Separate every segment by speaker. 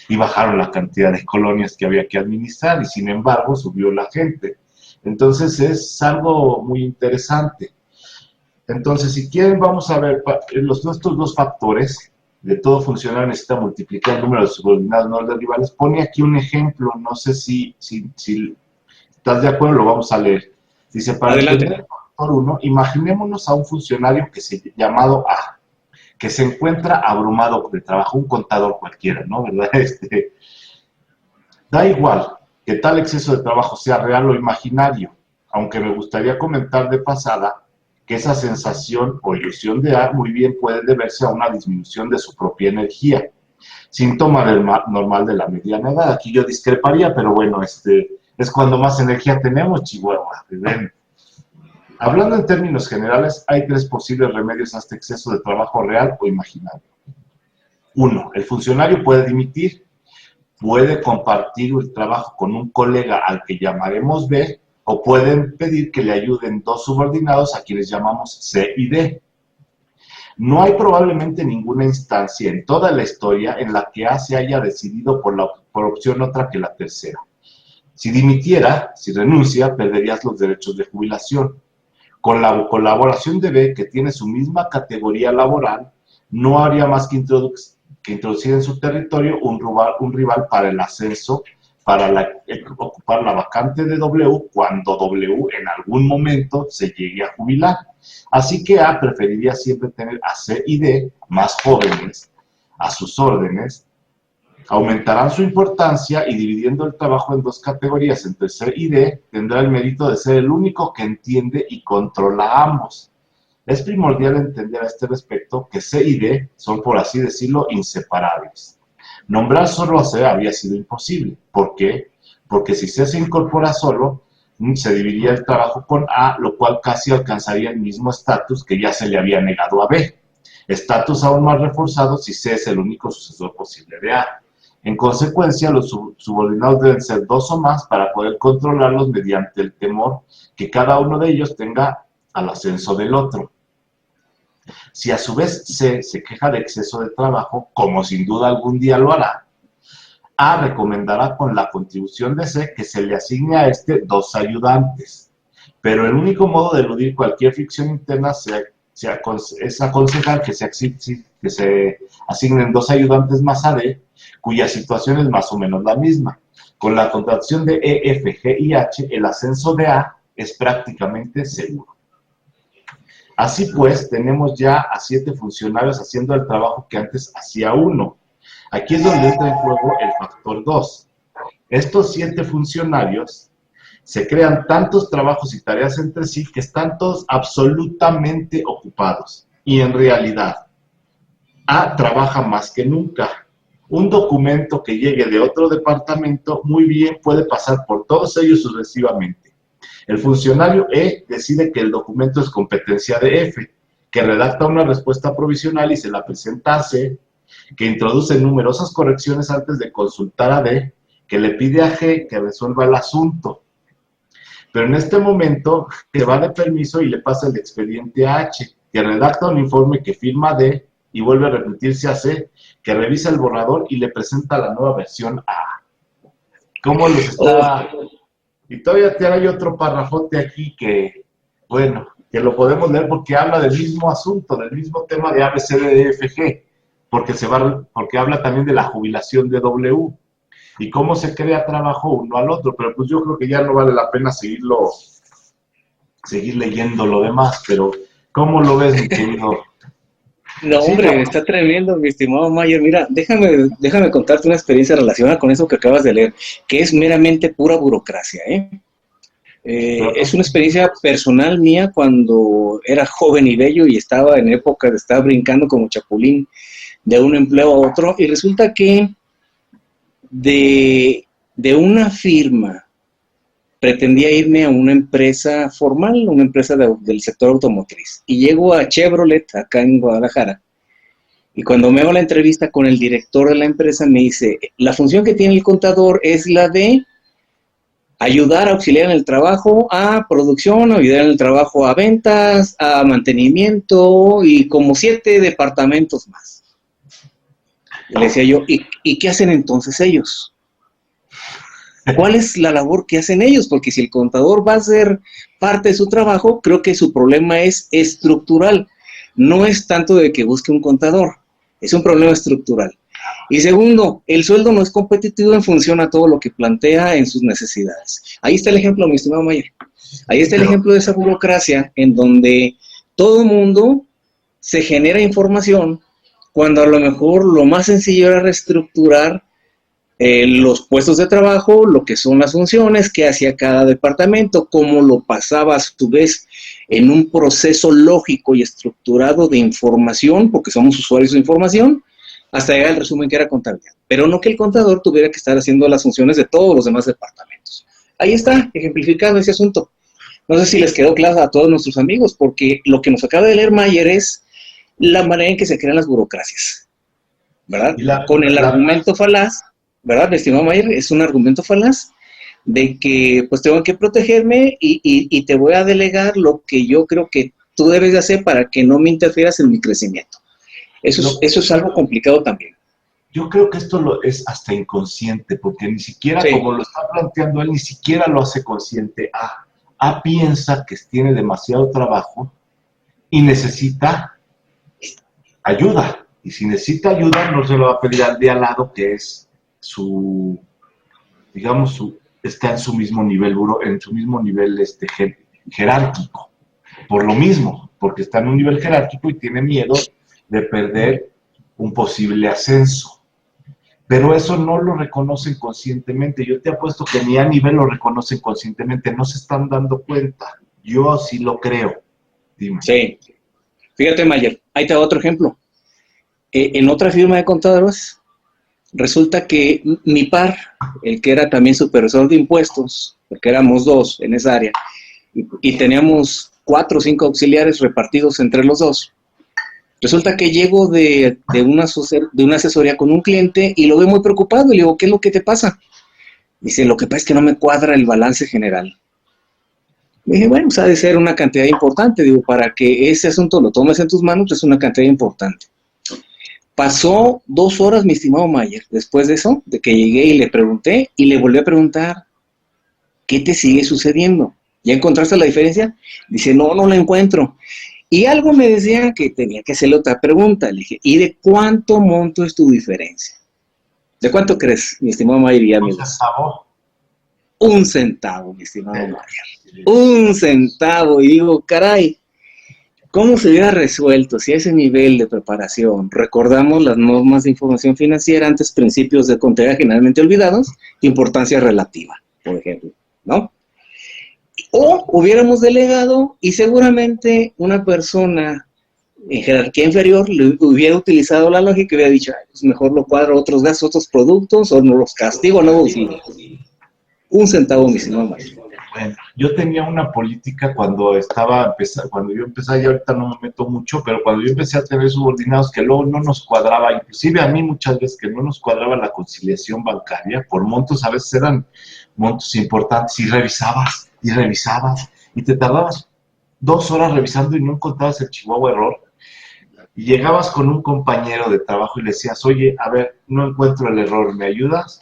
Speaker 1: y bajaron la cantidad de colonias que había que administrar y sin embargo subió la gente. Entonces es algo muy interesante. Entonces, si quieren, vamos a ver estos dos factores. De todo funcionario necesita multiplicar el número de subordinados, no el de rivales. Pone aquí un ejemplo, no sé si estás de acuerdo, lo vamos a leer. Dice, para entender
Speaker 2: Adelante.
Speaker 1: el factor 1, imaginémonos a un funcionario llamado A, que se encuentra abrumado de trabajo, un contador cualquiera, ¿no? ¿Verdad? Da igual que tal exceso de trabajo sea real o imaginario, aunque me gustaría comentar de pasada que esa sensación o ilusión de A muy bien puede deberse a una disminución de su propia energía, síntoma normal de la mediana edad. Aquí yo discreparía, pero bueno, es cuando más energía tenemos, Chihuahua. ¿Ven? Hablando en términos generales, hay tres posibles remedios a este exceso de trabajo real o imaginario. Uno, el funcionario puede dimitir, puede compartir el trabajo con un colega al que llamaremos B, o pueden pedir que le ayuden dos subordinados a quienes llamamos C y D. No hay probablemente ninguna instancia en toda la historia en la que A se haya decidido por opción otra que la tercera. Si dimitiera, si renuncia, perderías los derechos de jubilación. Con la colaboración de B, que tiene su misma categoría laboral, no habría más que introducir en su territorio un rival para el ascenso, para ocupar la vacante de W cuando W en algún momento se llegue a jubilar. Así que A preferiría siempre tener a C y D, más jóvenes, a sus órdenes, aumentarán su importancia y dividiendo el trabajo en dos categorías entre C y D, tendrá el mérito de ser el único que entiende y controla a ambos. Es primordial entender a este respecto que C y D son, por así decirlo, inseparables. Nombrar solo a C había sido imposible. ¿Por qué? Porque si C se incorpora solo, se dividiría el trabajo con A, lo cual casi alcanzaría el mismo estatus que ya se le había negado a B. Estatus aún más reforzado si C es el único sucesor posible de A. En consecuencia, los subordinados deben ser dos o más para poder controlarlos mediante el temor que cada uno de ellos tenga al ascenso del otro. Si a su vez C se queja de exceso de trabajo, como sin duda algún día lo hará, A recomendará con la contribución de C que se le asigne a este dos ayudantes. Pero el único modo de eludir cualquier fricción interna es aconsejar que se asignen dos ayudantes más a D, cuya situación es más o menos la misma. Con la contracción de E, F, G y H, el ascenso de A es prácticamente seguro. Así pues, tenemos ya a 7 funcionarios haciendo el trabajo que antes hacía uno. Aquí es donde entra en juego el factor 2. Estos 7 funcionarios se crean tantos trabajos y tareas entre sí que están todos absolutamente ocupados. Y en realidad, A trabaja más que nunca. Un documento que llegue de otro departamento muy bien puede pasar por todos ellos sucesivamente. El funcionario E decide que el documento es competencia de F, que redacta una respuesta provisional y se la presenta a C, que introduce numerosas correcciones antes de consultar a D, que le pide a G que resuelva el asunto. Pero en este momento se va de permiso y le pasa el expediente a H, que redacta un informe que firma D y vuelve a repetirse a C, que revisa el borrador y le presenta la nueva versión A. ¿Cómo los está? Y todavía hay otro parrafote aquí que, bueno, que lo podemos leer porque habla del mismo asunto, del mismo tema de ABCDEFG, porque habla también de la jubilación de W y cómo se crea trabajo uno al otro, pero pues yo creo que ya no vale la pena seguir leyendo lo demás, pero ¿cómo lo ves, mi querido?
Speaker 2: No,
Speaker 1: Sí,
Speaker 2: hombre, está tremendo, mi estimado Mayer. Mira, déjame contarte una experiencia relacionada con eso que acabas de leer, que es meramente pura burocracia, ¿eh? Es una experiencia personal mía cuando era joven y bello y estaba en época de estar brincando como chapulín de un empleo a otro, y resulta que de una firma pretendía irme a una empresa formal, una empresa del sector automotriz, y llego a Chevrolet, acá en Guadalajara, y cuando me hago la entrevista con el director de la empresa me dice, la función que tiene el contador es la de ayudar, auxiliar en el trabajo a producción, ayudar en el trabajo a ventas, a mantenimiento y como 7 departamentos más. Y le decía yo, ¿y qué hacen entonces ellos? ¿Cuál es la labor que hacen ellos? Porque si el contador va a ser parte de su trabajo, creo que su problema es estructural. No es tanto de que busque un contador, es un problema estructural. Y segundo, el sueldo no es competitivo en función a todo lo que plantea en sus necesidades. Ahí está el ejemplo, mi estimado Mayer. Ahí está el ejemplo de esa burocracia en donde todo mundo se genera información cuando a lo mejor lo más sencillo era reestructurar los puestos de trabajo, lo que son las funciones, qué hacía cada departamento, cómo lo pasaba a su vez en un proceso lógico y estructurado de información, porque somos usuarios de información, hasta llegar al resumen que era contabilidad. Pero no que el contador tuviera que estar haciendo las funciones de todos los demás departamentos. Ahí está, ejemplificado ese asunto. No sé si les quedó claro a todos nuestros amigos, porque lo que nos acaba de leer Mayer es la manera en que se crean las burocracias, ¿verdad? Con el argumento falaz, ¿verdad, estimado Mayer? Es un argumento falaz de que pues tengo que protegerme y te voy a delegar lo que yo creo que tú debes de hacer para que no me interfieras en mi crecimiento. Eso es algo complicado también.
Speaker 1: Yo creo que esto es hasta inconsciente, porque ni siquiera, sí, como lo está planteando él, ni siquiera lo hace consciente. Piensa que tiene demasiado trabajo y necesita ayuda. Y si necesita ayuda, no se lo va a pedir al de al lado, que es está en su mismo nivel, jerárquico. Por lo mismo, porque está en un nivel jerárquico y tiene miedo de perder un posible ascenso. Pero eso no lo reconocen conscientemente. Yo te apuesto que ni a nivel lo reconocen conscientemente. No se están dando cuenta. Yo sí lo creo. Dime.
Speaker 2: Sí. Fíjate, Mayer, ahí te da otro ejemplo. En otra firma de contadores, resulta que mi par, el que era también supervisor de impuestos, porque éramos dos en esa área, y teníamos 4 o 5 auxiliares repartidos entre los dos. Resulta que llego de una asesoría con un cliente y lo veo muy preocupado y le digo, ¿qué es lo que te pasa? Dice, lo que pasa es que no me cuadra el balance general. Le dije, bueno, pues ha de ser una cantidad importante. Digo, para que ese asunto lo tomes en tus manos, es una cantidad importante. Pasó 2 horas, mi estimado Mayer, después de eso, de que llegué y le pregunté, y le volví a preguntar, ¿qué te sigue sucediendo? ¿Ya encontraste la diferencia? Dice, no la encuentro. Y algo me decía que tenía que hacerle otra pregunta. Le dije, ¿y de cuánto monto es tu diferencia? ¿De cuánto crees, mi estimado Mayer y amigos?
Speaker 1: $1
Speaker 2: centavo, mi estimado Mayer. $1. Y digo, caray, ¿cómo se hubiera resuelto si a ese nivel de preparación recordamos las normas de información financiera, antes principios de contabilidad generalmente olvidados, importancia relativa, por ejemplo, ¿no? O hubiéramos delegado y seguramente una persona en jerarquía inferior le hubiera utilizado la lógica y hubiera dicho, pues mejor lo cuadro otros gastos, otros productos, o no los castigo, no bolsillo. $1 centavo, mi estimado Mayer.
Speaker 1: Bueno, yo tenía una política cuando yo empecé, y ahorita no me meto mucho, pero cuando yo empecé a tener subordinados que luego no nos cuadraba, inclusive a mí muchas veces que no nos cuadraba la conciliación bancaria, por montos, a veces eran montos importantes, y revisabas, y te tardabas 2 horas revisando y no encontrabas el chihuahua error, y llegabas con un compañero de trabajo y le decías, oye, a ver, no encuentro el error, ¿me ayudas?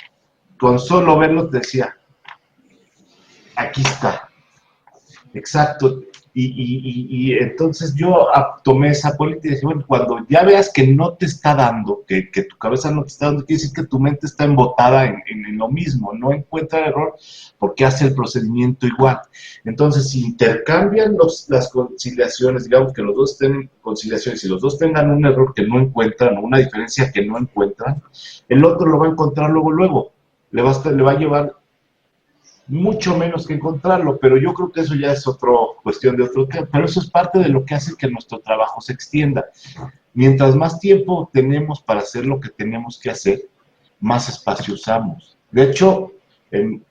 Speaker 1: Con solo verlo te decía, aquí está, exacto. Y entonces yo tomé esa política y dije, bueno, cuando ya veas que no te está dando, que tu cabeza no te está dando, quiere decir que tu mente está embotada en lo mismo, no encuentra el error porque hace el procedimiento igual. Entonces, si intercambian las conciliaciones, digamos que los dos estén en conciliaciones y los dos tengan un error que no encuentran o una diferencia que no encuentran, el otro lo va a encontrar luego. Le va a llevar mucho menos que encontrarlo, pero yo creo que eso ya es cuestión de otro tema, pero eso es parte de lo que hace que nuestro trabajo se extienda. Mientras más tiempo tenemos para hacer lo que tenemos que hacer, más espacio usamos. De hecho, en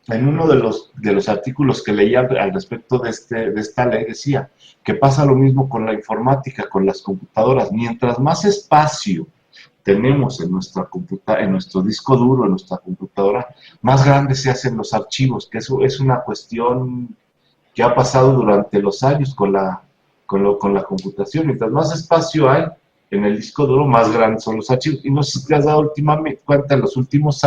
Speaker 1: uno de los artículos que leía al respecto de esta ley decía que pasa lo mismo con la informática, con las computadoras. Mientras más espacio tenemos en nuestro disco duro, en nuestra computadora, más grandes se hacen los archivos, que eso es una cuestión que ha pasado durante los años con la computación. Mientras más espacio hay, en el disco duro, más grandes son los archivos. Y no sé si te has dado últimamente cuenta en los últimos